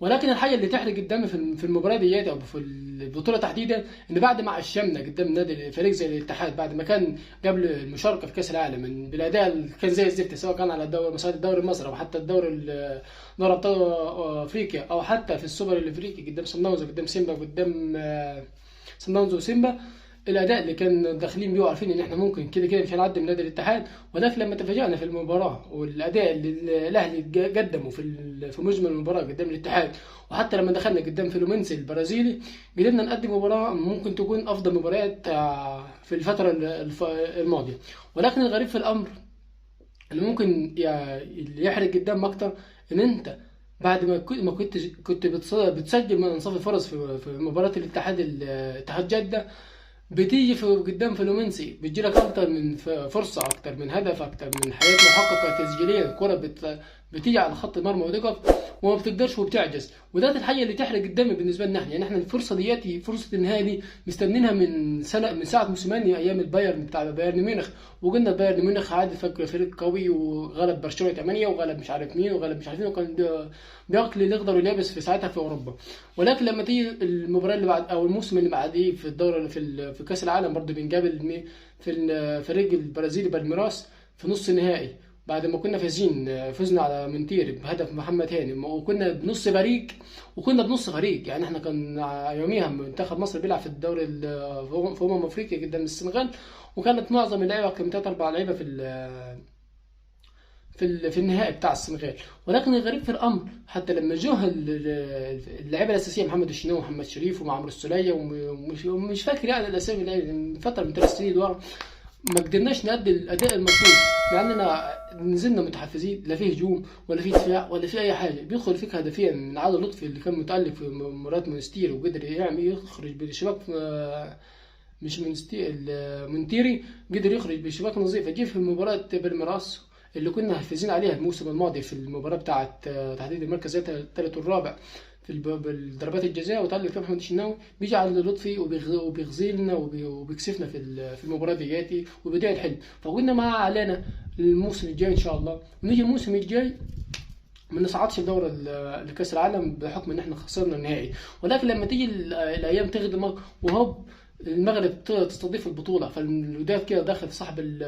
ولكن الحاجه اللي تحرق قدامي في المباراه ديت او في البطوله تحديدا، ان بعد ما عشمنا قدام نادي فريق زي الاتحاد بعد ما كان قبل المشاركه في كاس العالم بالاداء اللي كان زي الزفت، سواء كان على مصعد الدوري المصري او حتى دوري ابطال افريقيا او حتى في السوبر الافريقي قدام صن داونز وقدام سيمبا قدام صن داونز وسيمبا، الاداء اللي كان داخلين بيه وعارفين ان احنا ممكن كده كده مش هنعدي من نادي الاتحاد. ولكن لما تفاجئنا في المباراه والاداء اللي الاهلي قدمه في مجمل المباراه قدام الاتحاد، وحتى لما دخلنا قدام فلومينسي البرازيلي قدرنا نقدم مباراه ممكن تكون افضل مباريات في الفتره الماضيه. ولكن الغريب في الامر اللي ممكن اللي يحرق قدام اكتر، ان انت بعد ما كنت بتسجل من انصاف الفرص في مباراه اتحاد جده، بتيجي في قدام فلومينسي بتجيلك اكتر من فرصه، اكتر من هدف، اكتر من حاجات محققه تسجيليه، الكره بتيجي على خط المرمى وتقف وما بتقدرش وبتعجز. وده الحاجه اللي تحرق قدامي بالنسبه لنا احنا. يعني احنا الفرصه دياتي فرصه النهائي دي مستنينها من ساعه موسيماني ايام البايرن بتاع بايرن ميونخ، وقلنا بايرن ميونخ عادي فكر فريق قوي وغلب برشلونه 8 وغلب مش عارف مين وغلب مش عارف مين، وكان بياكل اللي يقدر يلابس في ساعتها في اوروبا. ولكن لما تيجي المباراه اللي بعد او الموسم اللي بعديه في الدوري في كاس العالم برضه بنقابل في الفريق البرازيلي بالميراس في نص النهائي، بعد ما كنا فزنا على منتير بهدف محمد هاني، وكنا بنص فريق. يعني احنا كان يوميها منتخب مصر بيلعب في الدوري في افريقيا قدام السنغال، وكانت معظم اللعيبه كان 3-4 لعيبه في النهائي بتاع السنغال. ولكن الغريب في الامر حتى لما جوه اللعيبه الاساسيه محمد الشناوي ومحمد شريف ومعمر السوليه ومش فاكر يعني الاسامي من فتره من 3 سنين ورا، ما قدرناش نأدي الاداء المطلوب، مع اننا نزلنا متحفزين، لا فيه هجوم ولا فيه دفاع ولا فيه اي حاجه. بيدخل فيك هدفيا من عادل لطفي اللي كان متألق في مباراه مونستير وقدر يخرج بالشباك، مش مونتيري قدر يخرج بشباك نظيفه. جه في مباراه بالميراس اللي كنا حافزين عليها الموسم الماضي في المباراه بتاعه تحديد المركز الثالث والرابع في ضربات الجزاء، وتألق فيها محمد الشناوي، بيجي على لطفي وبيغزيلنا وبيكسفنا في المباراه دياتي وبدايه حلو. فقلنا ما علينا الموسم الجاي ان شاء الله، ونيجي الموسم الجاي ما نصعدش الدورة لكأس العالم بحكم ان احنا خسرنا النهائي. ولكن لما تيجي الايام تخدمك وهوب المغرب تستضيف البطولة، فالوداد كده داخل في صاحب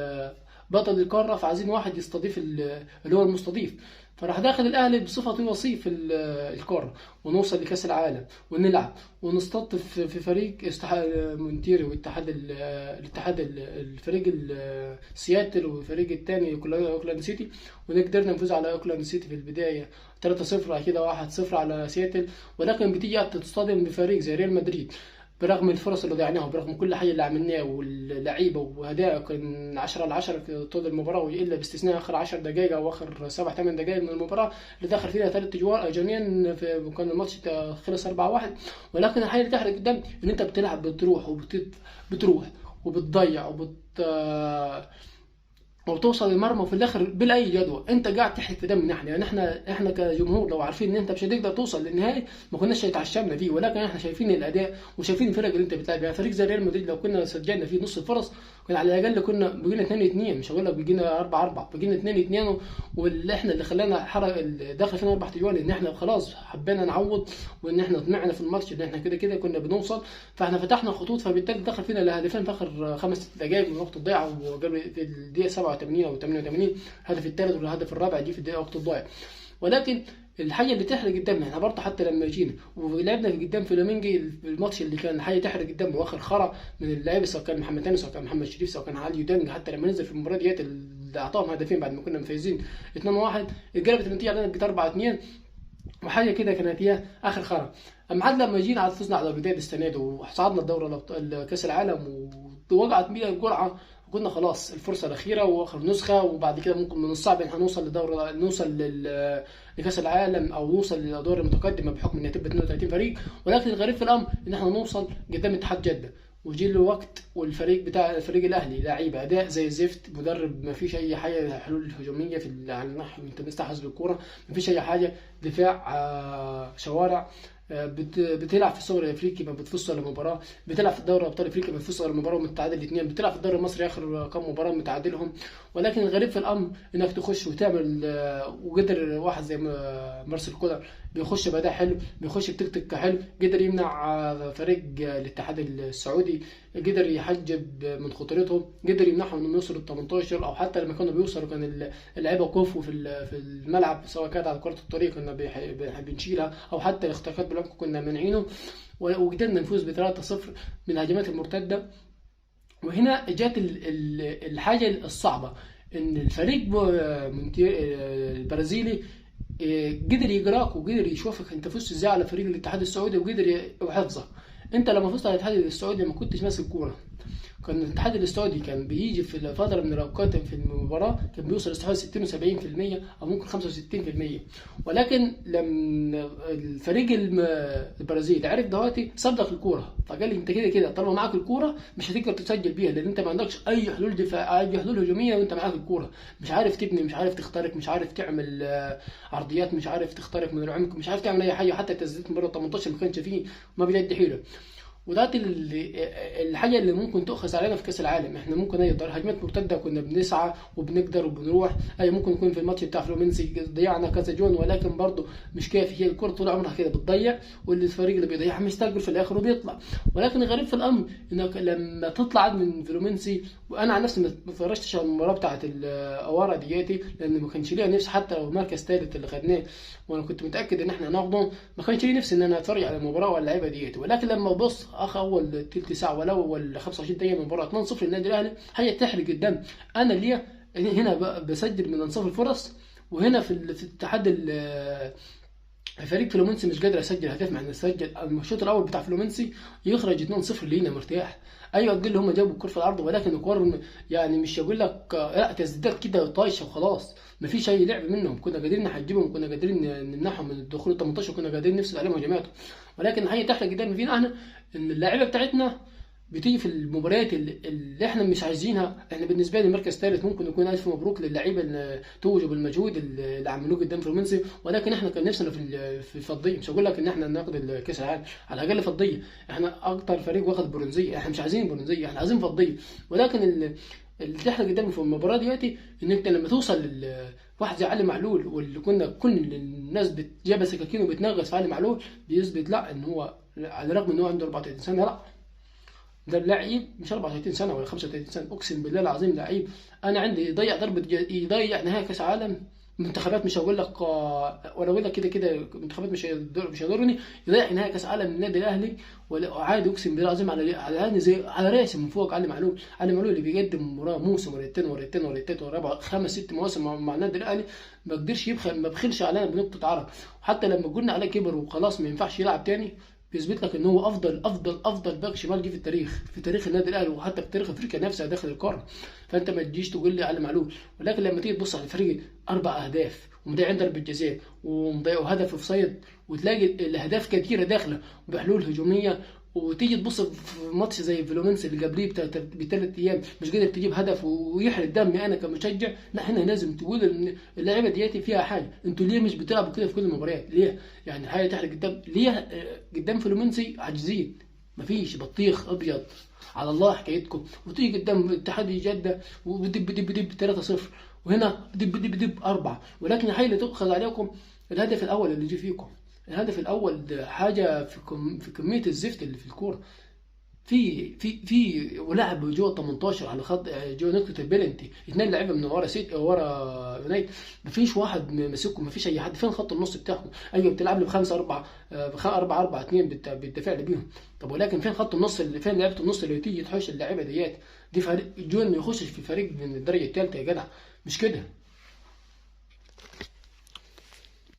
بطل القارة، فعايزين واحد يستضيف اللي هو المستضيف، فراح داخل الاهلي بصفته وصيف القاره، ونوصل لكاس العالم ونلعب ونستضيف في فريق مونتيري الاتحاد الفريق سياتل والفريق الثاني اوكلاند سيتي، ونقدر نفوز على اوكلاند سيتي في البدايه 3-0 كده 1-0 على سياتل. ولكن بتيجي تصطدم بفريق زي ريال مدريد برغم الفرص اللي ضيعناها وبرغم كل حاجه اللي عملناه واللعيبه واداء كان 10/10 في طول المباراه، والا باستثناء اخر 10 دقائق او اخر 7-8 دقائق من المباراه اللي دخل فيها 3 جونين وكان الماتش خلص 4-1. ولكن الحاجه اللي تحرق قدام ان انت بتلعب بتروح وبتضيع وبتوصل للمرمى وفي الاخر بلا اي جدوى انت قاعد تحرق في دمنا احنا. يعني احنا كجمهور لو عارفين ان انت مش هتقدر توصل للنهائي ما كناش هيتعشمنا فيه، ولكن احنا شايفين الاداء وشايفين الفرق اللي انت بتلعب بيها. فريق زي ريال مدريد لو كنا سجلنا فيه نص الفرص كنا على الاقل كنا بقينا 2-2، مش هقول لك بقينا 4-4، بقينا 2-2. واللي احنا اللي خلانا داخل فينا 4 تجوال ان احنا خلاص حبينا نعوض، وان احنا طمعنا في الماتش ان احنا كده كنا بنوصل، فاحنا فتحنا خطوط، فبالتالي دخل فينا الهدفين في اخر 5 دقائق من وقت الضيعه، وقبل في الدقيقه 87 او 88 الهدف الثالث والهدف الرابع جه في الدقيقه وقت الضايع. ولكن الحاجه اللي تحرق قدامنا احنا برضه حتى لما جينا ولعبنا في قدام فلامينجي الماتش اللي كان حاجه تحرق قدامنا واخر خرا من اللعيبه، سواء كان محمد هاني سواء كان محمد شريف سواء كان علي ودانج، حتى لما نزل في المباراه ديت اللي اعطاهم هدفين بعد ما كنا مفايزين 2-1 اتقلبت النتيجه علينا بقت 4-2 وحاجه كده كانت هي اخر خرا. اما عاد لما جينا على فزنا على الوداد السنه دي وصعدنا الدوري كاس العالم ووقعت بينا القرعه، قلنا خلاص الفرصه الاخيره واخر نسخه، وبعد كده ممكن من الصعب ان نوصل لكاس العالم او نوصل للادوار المتقدمه بحكم ان هتبقى 32 فريق. ولكن الغريب في الامر ان احنا نوصل قدام اتحاد جده ويجي له وقت والفريق بتاع الفريق الاهلي لعيبه اداء زي الزفت، مدرب ما فيش اي حاجه، حلول هجوميه على النحو انت مستحوذ بالكوره ما فيش اي حاجه، دفاع شوارع، بتلعب في السوبر الافريقي ما بتفوزش ولا مباراه، بتلعب في الدوري ابطال افريقيا ما بتفوزش ولا مباراه ومتعادل الاثنين، بتلعب في الدوري المصري اخر كام مباراه متعادلهم. ولكن الغريب في الامر انك تخش وتعمل وقدر واحد زي مارسيل كولر بيخش بأداء حلو، بيخش بتكتيك حلو، قدر يمنع فريق الاتحاد السعودي، قدر يحجب من خطورتهم، قدر يمنعهم انهم يوصلوا ال 18، او حتى لما كانوا بيوصلوا كان اللعيبه كفوا في الملعب، سواء كانت على كره الطريق كنا بنشيلها، او حتى الاختراقات بالعمق كنا مانعينه، وقدرنا نفوز ب 3-0 من الهجمات المرتده. وهنا جات الحاجه الصعبه، ان الفريق البرازيلي قدر يقراك وقدر يشوفك انت فزت ازاي على فريق الاتحاد السعودي، وقدر يحفظك. انت لما فزت على الاتحاد السعودي ما كنتش ماسك كوره، كان الاتحاد السعودي كان بيجي في فتره من الاوقات في المباراه كان بيوصل استحواذ 60 و70% او ممكن 65%، ولكن لما الفريق البرازيل عرف دلوقتي صدق الكوره، فقال لي انت كده كده طالما معاك الكوره مش هتقدر تسجل بيها، لان انت ما عندكش اي حلول دفاع، اي حلول هجوميه وانت معاك الكوره، مش عارف تبني، مش عارف تخترق، مش عارف تعمل عرضيات، مش عارف تخترق من العمق، مش عارف تعمل اي حاجه، حتى تسديدات من بره 18 ما كانش فيه، ما بيجد حيله. وده الحاجه اللي ممكن تؤخذ علينا في كاس العالم، احنا ممكن نقدر هجمات مرتده كنا بنسعى وبنقدر وبنروح، اي ممكن يكون في الماتش بتاع فلومينسي ضيعنا كذا جون، ولكن برضه مش كافي، هي الكره طول عمرها كده بتضيع، والفريق اللي بيضيعها مستقبل في الاخر وبيطلع. ولكن الغريب في الامر انك لما تطلع من فلومينسي، وانا عن نفسي ما اتفرجتش على المباراه بتاعت الاوارا دياتي لان ما كانش ليا نفس، حتى لو مركز ثالث اللي خدناه وانا كنت متاكد ان احنا هناخده، ما كانش لي نفسي ان انا اتفرج على المباراه ولا اللعيبه دياتي. ولكن لما ببص اول تلت ساعه ولا اول 25 دقيقه من المباراه 2-0 للنادي الاهلي، هي تحرق الدم. انا ليه هنا بسجل من انصاف الفرص، وهنا في الاتحاد فريق فلومنسي مش قادر يسجل هدف، مع انه سجل الشوط الاول بتاع فلومنسي يخرج 2-0 لينا مرتاح. ايوه تقول هم جابوا الكره في العرض، ولكن الكور يعني مش هقول لك لا تسديدات كده طايشه وخلاص، مفيش اي لعب منهم، كنا قادرين نحجبهم، كنا قادرين نمنعهم من الدخول ال 18، كنا قادرين نفسد عليهم هجماتهم. ولكن الحقيقه تحت قدام فينا احنا ان اللعيبه بتاعتنا بتيجي في المباريات اللي احنا مش عايزينها. احنا بالنسبه لي مركز ثالث ممكن يكون الف مبروك للعيبه اللي توجوا بالمجهود اللي عملوه قدام فلومنسي، ولكن احنا كان نفسنا في الفضيه. مش هقول لك ان احنا ناخد الكاس العالم، على الاقل فضيه، احنا اكتر فريق واخد برونزيه، احنا مش عايزين برونزيه، احنا عايزين فضيه. ولكن اللي تحت قدامي في المباراه دياتي ان انت لما توصل واحد زي علي معلول، واللي كنا كل الناس جايبه سكاكين وبتنغص في علي معلول، بيثبت لا ان هو على الرغم ان هو عنده 34 سنه، لا ده اللعيب مش 34 سنه ولا 35 سنه، اقسم بالله العظيم لعيب. انا عندي يضيع يضيع نهائي كاس عالم، منتخبات مش هقول لك ولا اقول لك كده كده منتخبات مش هيضرني، يضيع نهائي كاس عالم النادي الاهلي وعادي، اقسم بالله العظيم على زي على راسي من فوق. علي معلول اللي بيقدم مباراه موسم ورا ورابع 5-6 مواسم مع النادي الاهلي، ما قدرش يبخل، ما بخلش علينا بنقطه عرق. وحتى لما قلنا عليه كبر وخلاص ما ينفعش يلعب تاني، بيثبت لك ان هو افضل باك شمال جه في تاريخ النادي الاهلي، وحتى في تاريخ افريقيا نفسها داخل القاره. فانت ما تجيش تقول لي علي معلول. ولكن لما تيجي تبص على الفريق 4 اهداف ومضيع ضربه جزاء ومضيع هدف اوف سايد، وتلاقي الاهداف كتيره داخله وبحلول هجوميه، وتيجي تبص في ماتش زي فلومنسي اللي قبليه ب3 ايام مش قادر تجيب هدف ويحرق دمي انا كمشجع. لا هنا لازم تقول ان اللعيبه دياتي فيها حاجه، انتوا ليه مش بتلعبوا كده في كل المباريات؟ ليه؟ يعني حاجه تحرق قدام، ليه قدام فلومنسي عاجزين؟ مفيش بطيخ ابيض على الله حكايتكم، وتيجي قدام اتحاد جده ودب دب دب 3-0، وهنا دب 4. ولكن الحاجه اللي تؤخذ عليكم الهدف الاول اللي جه فيكم، الهدف الاول ده حاجه في كميه الزفت اللي في الكوره، في ولعب جوه 18 على خط جوه نقطه البلنتي، 2 لعيبه من ورا يونايتد، مفيش واحد ماسكهم، مفيش اي حد. فين خط النص بتاعهم؟ ايوه بتلعب لي ب 5-4-2 بتدافع لي بيهم، طب ولكن فين خط النص فين لعيبه النص اللي تيجي تحوش اللعيبه ديات؟ دي فريق جون ما يخشش في فريق من الدرجه الثالثه يا جدع، مش كده.